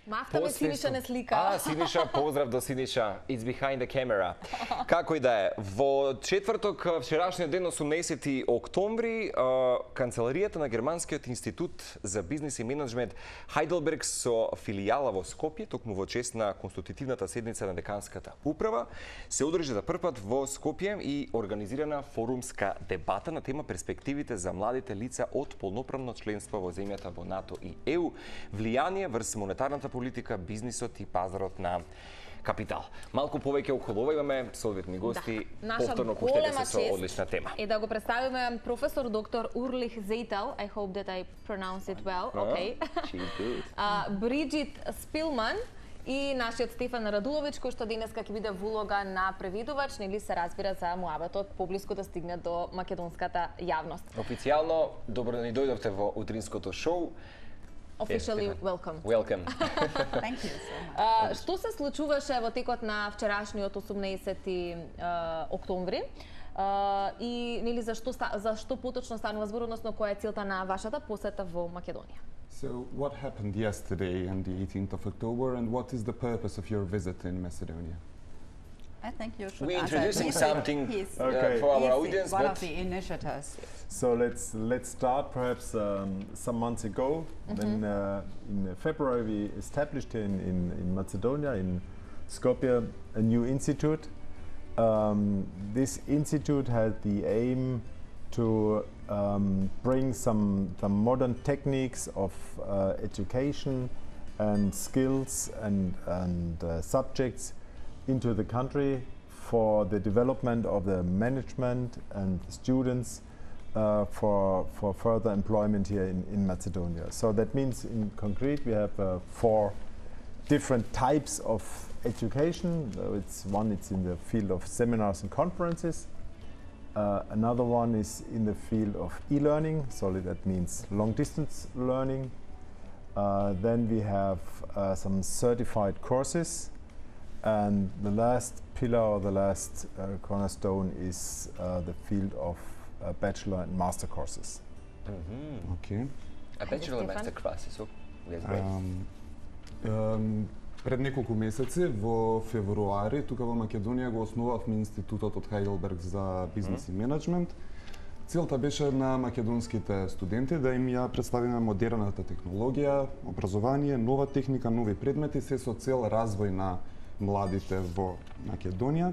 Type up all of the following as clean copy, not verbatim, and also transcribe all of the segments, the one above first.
Mafta me Siniša ne slika. Siniša, pozdrav do Siniša. It's behind the camera. Kako i da je? Во четврток, вчерашниот ден, 18 октомври, канцеларијата на Германскиот институт за бизнис и менеджмент Heidelberg со филијала во Скопје, токму во чест на конститутивната седница на деканската управа, се одржи за прв пат во Скопје и организирана форумска дебата на тема перспективите за младите лица од полноправно членство во земјата во НАТО и ЕУ, влијание врз монетарната политика, бизнисот и пазарот на капитал. Малку повеќе околу ова имаме соодветни гости. Повторно пуштете се со одлична тема. И да го представиме професор доктор Урлих Зейтел. I hope that I pronounce it well. Okay. Бриджит Спилман и нашиот Стефан Радулович, кој што денеска ќе биде во улога на преведувач, нели се разбира за муабетот поблиску да стигне до македонската јавност. Официјално добро да ни дојдовте во утринското шоу. Officially welcome. Welcome. Thank you so much. Што се случуваше во текот на вчерашниот 18 октомври? И нели за што поточно станува збор, односно која е целта на вашата посета во Македонија? So what happened yesterday on the 18th of October and what is the purpose of your visit in Macedonia? I think you should We're answer. introducing something Okay. for our He's audience, one but of the initiators. So let's start perhaps some months ago. Then in February we established in Macedonia, in Skopje, a new institute. This institute had the aim to bring some modern techniques of education and skills and subjects into the country for the development of the management and students for further employment here in Macedonia. So that means in concrete we have 4 different types of education. It's in the field of seminars and conferences. Another one is in the field of e-learning, so that means long distance learning. Then we have some certified courses. And the last pillar or the last cornerstone is the field of bachelor and master courses. Okay. A bachelor and master courses, so that's great. Пред неколку месеци во февруари тука во Македонија го основавме институтот од Heidelberg за бизнис и менеджмент. Целта беше на македонските студенти да им ја представиме модерната технологија, образование, нова техника, нови предмети, се со цел развој на младите во Македонија.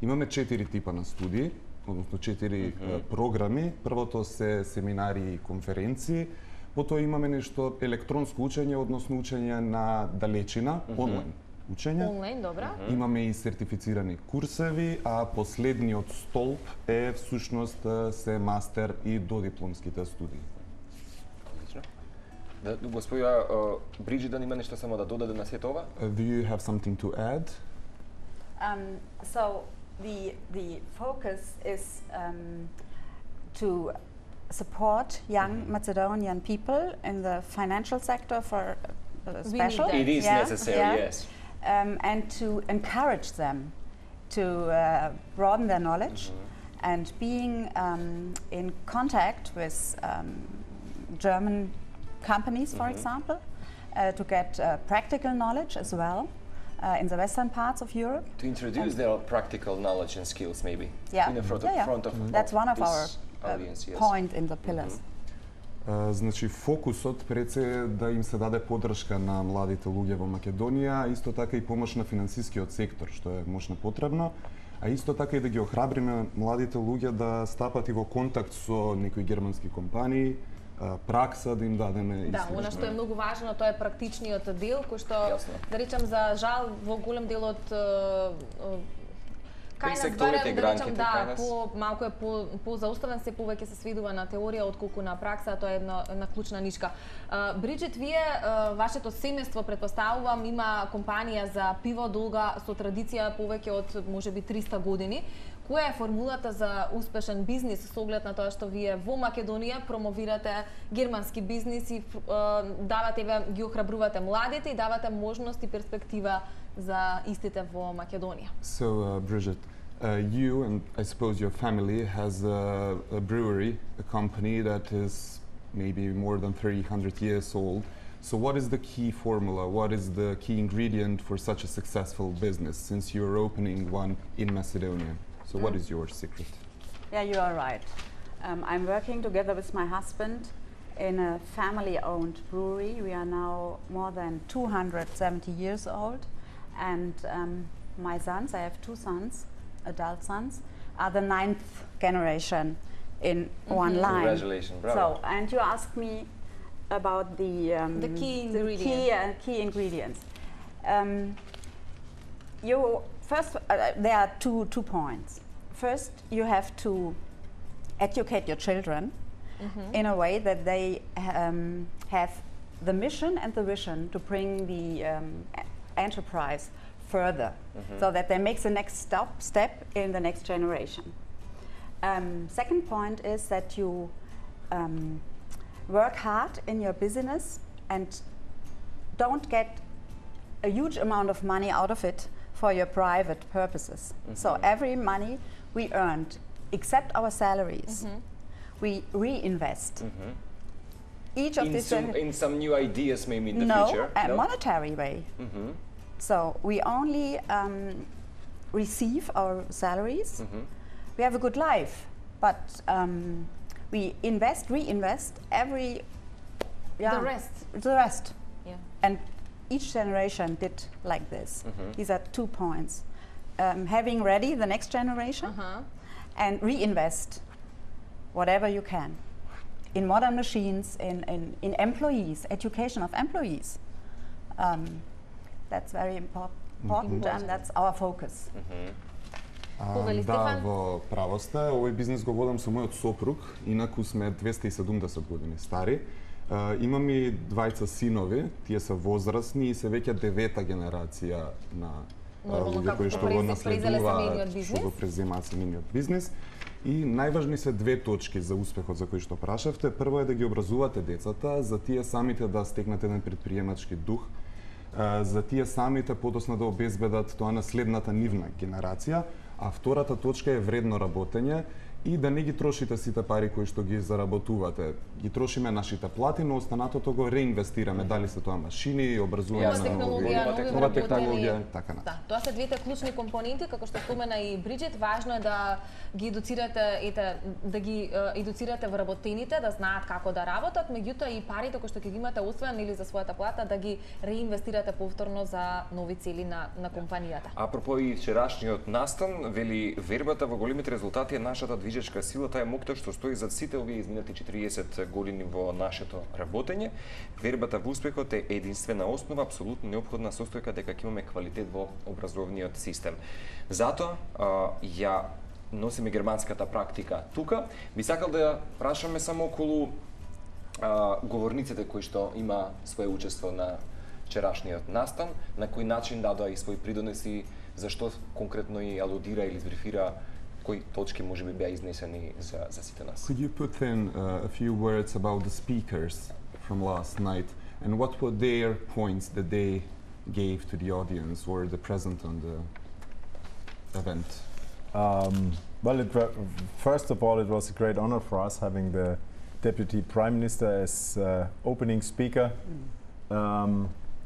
Имаме 4 типа на студии, односно 4 програми. Првото се семинари и конференции, потоа имаме нешто електронско учење, односно учење на далечина, онлайн учење. Онлайн, добра. Имаме и сертифицирани курсеви, а последниот столб е всушност се мастер и додипломските студии. Господја Бриджит, да има нешто само да додаде на сето ова? Do you have something to add? So the focus is to support young Macedonian people in the financial sector for special. It is necessary, yes. And to encourage them to broaden their knowledge and being in contact with German companies, for example, to get practical knowledge as well in the western parts of Europe. To introduce their practical knowledge and skills, maybe. Yeah, In the front of that's one of our audience, yes. point in the pillars. Значи фокусот пред се е да им се даде поддршка на младите луѓе во Македонија, а исто така и помош на финансискиот сектор, што е можно потребно, а исто така и да ги охрабриме младите луѓе да стапат и во контакт со некои германски компании, пракса да им дадеме и Да, она што е многу важно, тоа е практичниот дел, кој што, да речам, за жал, во голем дел од кај нас барем, да речам, да, малку е по-зауставен, се повеќе се сведува на теорија отколку на пракса, тоа е една клучна нишка. Бриджит, вие, вашето семејство, предпоставувам, има компанија за пиво долга со традиција повеќе од можеби 300 години. Која е формулата за успешен бизнис со оглед на тоа што вие во Македонија промовирате германски бизнис и давате, ги охрабрувате младите и давате можност и перспектива за истите во Македонија? So, Bridget, you and I suppose your family has a brewery, a company that is maybe more than 300 years old. So what is the key formula? What is the key ingredient for such a successful business, since you're opening one in Macedonia? So what is your secret? Yeah, you are right. I'm working together with my husband in a family-owned brewery. We are now more than 270 years old, and my sons, I have 2 sons, adult sons, are the 9th generation in one line. Congratulations, bravo. So, and you asked me about the key ingredients. Key ingredients. You first, there are two points. First, you have to educate your children in a way that they have the mission and the vision to bring the enterprise further, so that they make the next step in the next generation. Second point is that you work hard in your business and don't get a huge amount of money out of it for your private purposes. So every money we earned, except our salaries, we reinvest. Each of these in some new ideas, maybe in the future. No, a monetary way. So we only receive our salaries. We have a good life, but we reinvest every The rest. Yeah. And each generation did like this. These are 2 points. Having ready the next generation and reinvest whatever you can in modern machines, in employees, education of employees. That's very important, and that's our focus. Да, во право сте. Овој бизнес го водам со мојот сопруг, инаку сме 270 години стари. Имам и 2 синови, тие се возрастни и се веќе 9-та генерација на луѓе кои што го наследуваат, што го преземаат семејниот бизнис. И најважни се 2 точки за успехот за кои што прашавте. Прво е да ги образувате децата, за тие самите да стекнат еден предприемачки дух, за тие самите подоцна да обезбедат тоа на следната нивна генерација, а втората точка е вредно работење и да не ги трошите сите пари кои што ги заработувате. Ги трошиме нашите плати, но останатото го реинвестираме, дали се тоа машини, образување на нова технологија, така натаму. Да, тоа се двете клучни компоненти, како што спомена и Бриджит. Важно е да ги едуцирате вработените, да знаат како да работат, меѓутоа и парите кои што ќе ги имате освоен или за својата плата, да ги реинвестирате повторно за нови цели на компанијата. Апропо и вчерашниот настан, вели вербата во големите резултати е нашата движечка сила, таа е моќта што стои зад сите овие изминати 40 години во нашето работење. Вербата во успехот е единствена основа, апсолутно неопходна состојка дека ќе имаме квалитет во образовниот систем. Затоа ја носиме германската практика тука. Би сакал да прашаме само околу говорниците кои што има свое учество на вчерашниот настан, на кој начин дадоа и свој придонеси, зашто конкретно и алудира или збрифира кои точки може би беа изнесени за сите нас. Could you put in a few words about the speakers from last night and what were their points that they gave to the audience or the present on the event? Well, first of all, it was a great honor for us having the Deputy Prime Minister as opening speaker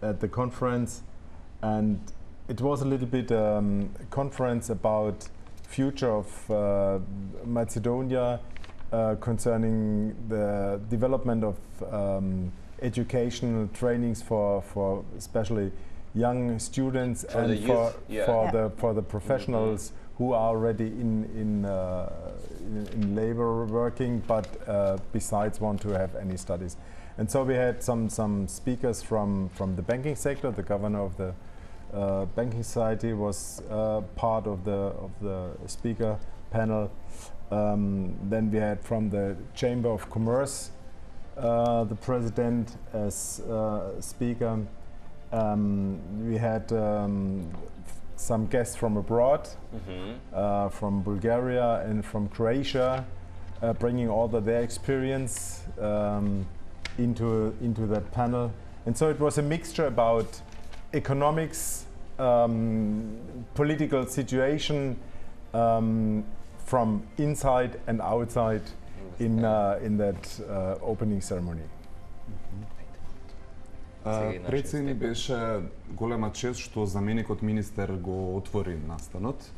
at the conference, and it was a little bit a conference about future of Macedonia concerning the development of educational trainings for especially young students for and the youth, for the professionals who are already in labor working, but besides want to have any studies. And so we had some speakers from the banking sector. The governor of the banking society was part of the speaker panel. Then we had from the Chamber of Commerce the president as speaker. We had some guests from abroad, from Bulgaria and from Croatia, bringing all their experience into that panel. And so it was a mixture about economics, political situation from inside and outside in that opening ceremony. Пред се ми беше голема чест што заменикот министер го отвори настанот.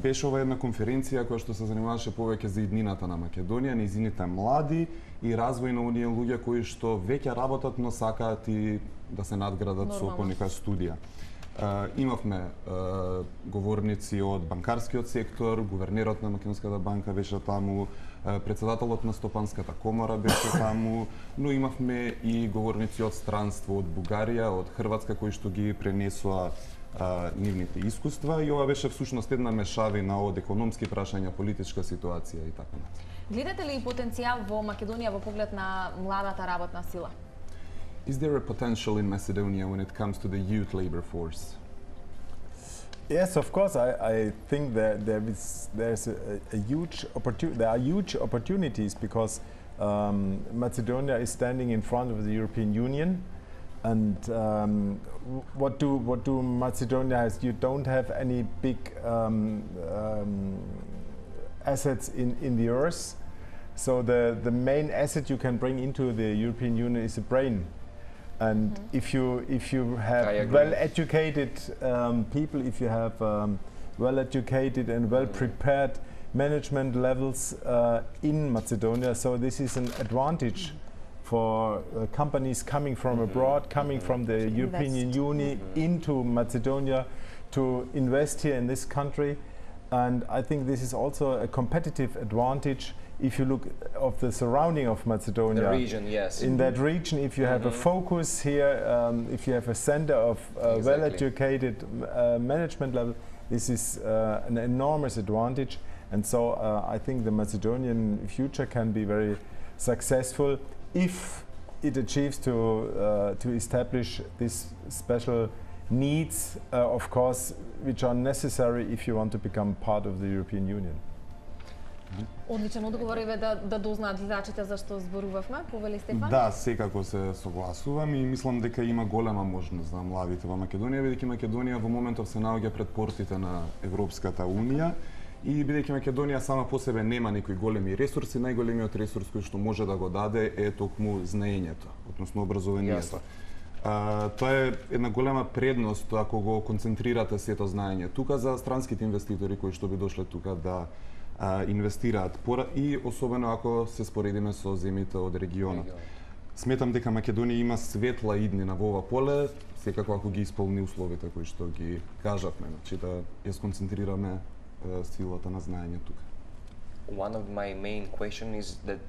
Беше ова една конференција која што се занимаваше повеќе за иднината на Македонија, нејзините млади и развој на оние луѓе кои што веќе работат, но сакаат и да се надградат со понека студија. Имавме говорници од банкарскиот сектор, гувернерот на Македонската банка беше таму, председателот на Стопанската комора беше таму, но имавме и говорници од странство, од Бугарија, од Хрватска, кои што ги пренесоа нивните искуства и ова беше всушност една мешавина од економски прашања, политичка ситуација и така натаму. Гледате ли потенцијал во Македонија во поглед на младата работна сила? Is there a potential in Macedonia when it comes to the youth labor force? Yes, of course. I think that there's a huge opportunity. There are huge opportunities because Macedonia is standing in front of the European Union, and what do Macedonia has? You don't have any big assets in the earth, so the main asset you can bring into the European Union is a brain. And if you have well-educated people, if you have well-educated and well-prepared management levels in Macedonia, so this is an advantage for companies coming from abroad, coming from the European Union into Macedonia to invest here in this country. And I think this is also a competitive advantage if you look of the surrounding of Macedonia. The region, yes. In that region, if you have a focus here, if you have a center of well-educated management level, this is an enormous advantage. And so I think the Macedonian future can be very successful if it achieves to establish these special needs, of course, which are necessary if you want to become part of the European Union. Одличен одговор е да дознаат гледачите зашто зборувавме, повели Стефан? Да, секако се согласувам и мислам дека има голема можност за младите во Македонија, бидејќи Македонија во моментов се наоѓа пред портите на Европската Унија и бидејќи Македонија сама по себе нема некои големи ресурси, најголемиот ресурс кој што може да го даде е токму знаењето, односно образованието. Тоа е една голема предност ако го концентрирате сето знаење тука за странските инвеститори кои што би дошле тука да инвестираат и особено ако се споредиме со земјите од регионот. Сметам дека Македонија има светла иднина во ова поле, секако ако ги исполни условите кои што ги кажавме, значи да ја сконцентрираме силата на знаење тука. One of my main question is that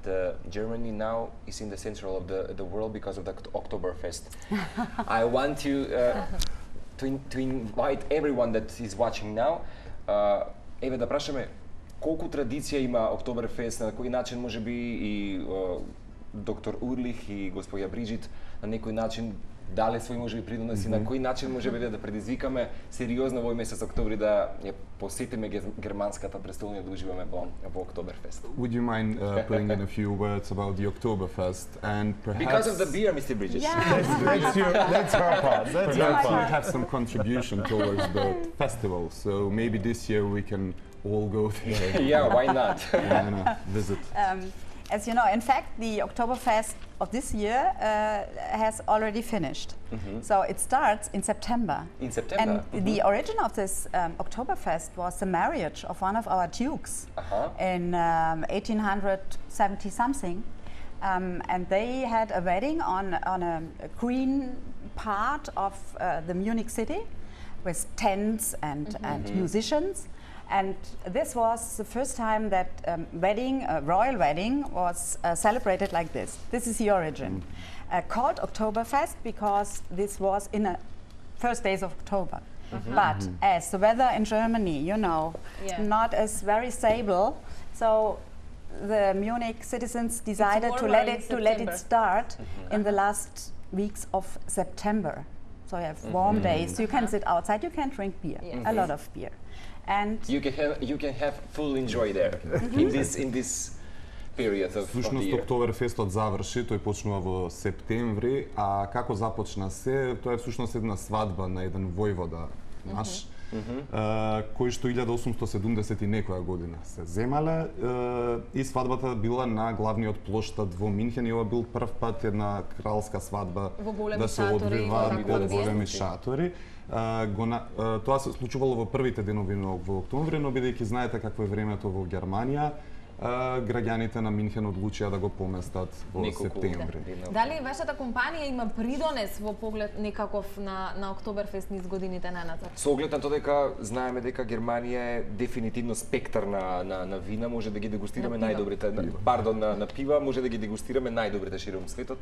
Germany now is in the center of the world because of the Oktoberfest. I want you to invite everyone that is watching now. Еве да прашаме колку традиција има Октоберфест, на кој начин можеби и доктор Урлих и господја Бриджит на некој начин дале свој можеби придонеси, на кој начин можеби да предизвикаме сериозно во месец октомври да ја посетиме германската престолнија да уживаме во Октоберфест. Would you mind putting in a few words about the Oktoberfest and perhaps because of the beer, Mr. Bridges? That's her part. Perhaps you have some contribution towards the festival, so maybe this year we can all go there. Yeah, why not? Visit. As you know, in fact, the Oktoberfest of this year has already finished. So it starts in September. In September? And the origin of this Oktoberfest was the marriage of one of our dukes in 1870-something. And they had a wedding on a green part of the Munich city with tents and musicians. And this was the first time that royal wedding was celebrated like this. This is the origin. Called Oktoberfest because this was in the first days of October. But as the weather in Germany, you know, not as very stable, so the Munich citizens decided to let it start in the last weeks of September. So you have warm days, you can sit outside, you can drink beer, a lot of beer. And you can have full enjoy there in this period of the Всушност year. Октоберфестот заврши, тој почнува во септември, а како започна се, тоа е всушност една свадба на еден војвода наш, кои што 1870 и некоја година се земале и свадбата била на главниот плоштад во Минхен и ова бил прв пат една кралска свадба да се одвива во големи шатори. Тоа се случувало во првите денови во октомври, но бидејќи знаете какво е времето во Германија, граѓаните на Минхен одлучија да го поместат во септември. Дали вашата компанија има придонес во поглед некаков на Октоберфест низ годините наназад? Со оглед на тоа дека знаеме дека Германија е дефинитивно спектар на вина, може да ги дегустираме најдобрите, на пива, може да ги дегустираме најдобрите широм светот.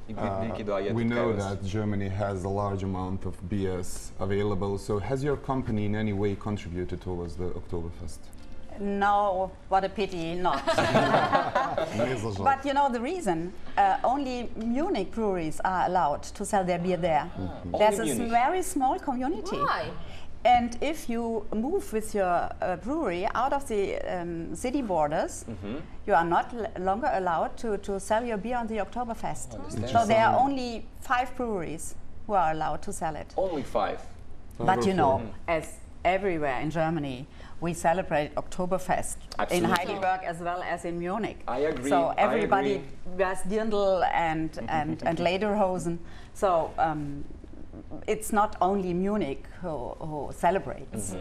We know that Germany has a large amount of beers available, so has your company in any way contributed towards the Oktoberfest? No, what a pity, not. But you know the reason? Only Munich breweries are allowed to sell their beer there. There's a very small community. Why? And if you move with your brewery out of the city borders, you are not longer allowed to sell your beer on the Oktoberfest. So there are only 5 breweries who are allowed to sell it. Only 5? But you know, as everywhere in Germany, we celebrate Oktoberfest in Heidelberg as well as in Munich. I agree. So everybody wears dirndl and lederhosen. So it's not only Munich who celebrates.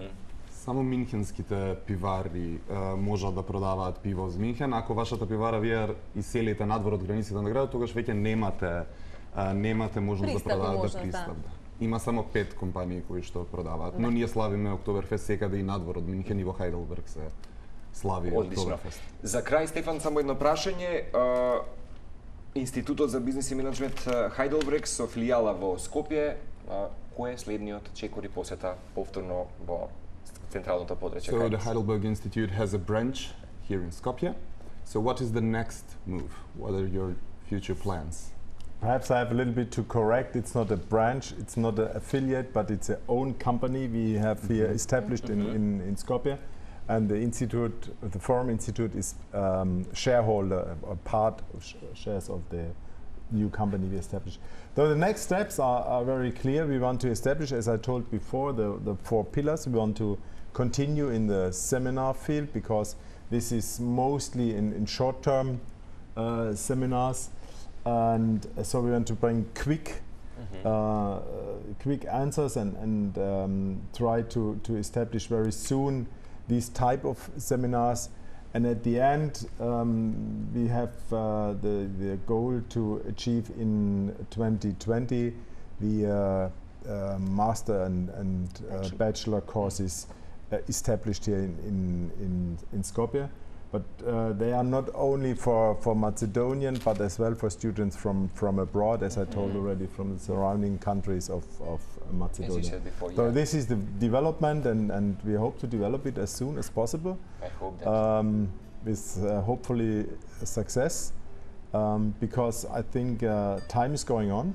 Само минхенските пивари можат да продаваат пиво од Минхен. Ако вашата пивара вие иселите надвор од границите на градот, тогаш веќе немате можност да продавате пристап. Има само 5 компании кои што продаваат, но ние славиме Октоберфест секаде и надвор од Минхен и во Хайделберг се слави Октоберфест. За крај, Стефан, само едно прашање. Институтот за бизнис и менеджмент Хайделберг со филијала во Скопје, кој е следниот чекор и посета повторно во централното подречје? So the Heidelberg Institute has a branch here in Skopje. So what is the next move? What are your future plans? Perhaps I have a little bit to correct. It's not a branch, it's not an affiliate, but it's an own company we have here established in Skopje. And the institute, the Forum Institute, is shareholder, or part of shares of the new company we established. So the next steps are very clear. We want to establish, as I told before, the 4 pillars. We want to continue in the seminar field because this is mostly in short-term seminars. And so we want to bring quick answers and try to establish very soon these type of seminars. And at the end, we have the goal to achieve in 2020 the master and bachelor courses established here in Skopje. But they are not only for Macedonian, but as well for students from abroad, as I told already, from the surrounding countries of Macedonia. As you said before, so this is the development, and we hope to develop it as soon as possible. I hope that. With hopefully success, because I think time is going on.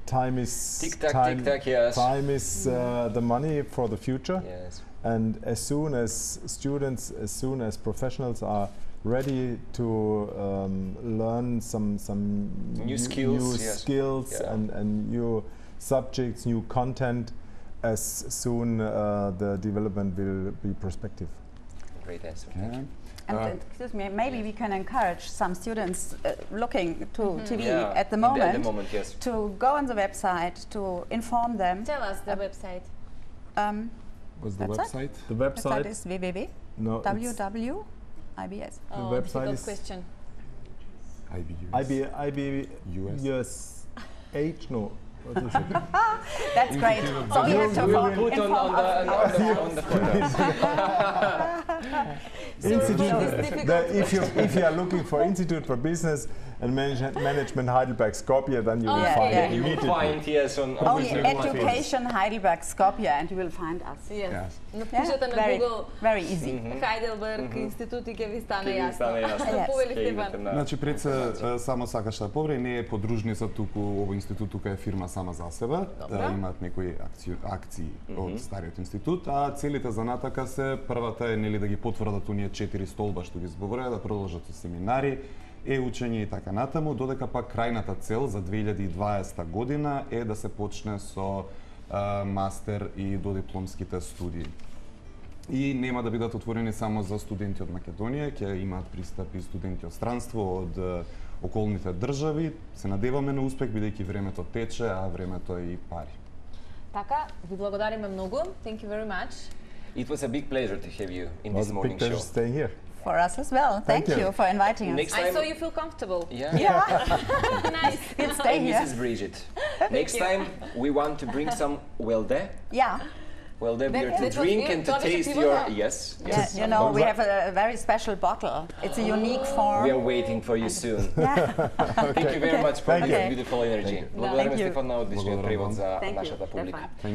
Time is tick tack, yes. Time is the money for the future. Yes. And as soon as students, as soon as professionals are ready to learn some new skills, and new subjects, new content, as soon the development will be prospective. Great answer. Okay. And excuse me, maybe we can encourage some students looking to TV at the moment, yes, to go on the website to inform them. Tell us the website. What's the website? The website is www.ibs. The website is question. IBUS H. No. What is it? That's great. So you have to inform If you are looking for Institute for Business and Management Heidelberg Skopje, then you will find it immediately. You will find, yes, on only Education Heidelberg Skopje, and you will find us. Yes. Напишете на Google. Very easy. Heidelberg Институт и ќе ви стане јасно. Повели Стефан. Значи пред се само сакаш да поври, не е подружница туку, овој институт тука е фирма сама за себе, имаат некои акции од стариот институт, а целите за натака се првата е нели да ги потврдат оние 4 столба што ги зборува, да продолжат со семинари, учење и така натаму, додека пак крајната цел за 2020 година е да се почне со мастер и додипломските студии. И нема да бидат отворени само за студенти од Македонија, ќе имаат пристап и студенти од странство, од околните држави. Се надеваме на успех, бидејќи времето тече, а времето е и пари. Така, ви благодариме многу. Thank you very much. It was a big pleasure to have you in this It was a morning big pleasure show. staying here. For us as well. Thank you for inviting us. Next I time, saw you feel comfortable. yeah. Nice. We'll stay And here. Mrs. Bridget. Next time, we want to bring some welde Yeah. beer to that was drink good. and to Dodge taste people your... there. Yes, Yeah, yes. you know, we have a very special bottle. It's a unique form. We are waiting for you soon. Yeah. Thank you very much for Thank this you. beautiful energy. Thank Благодариме you. Стефан на одличниот Благодарам превод вам. за Thank you, нашата публика. Stefan.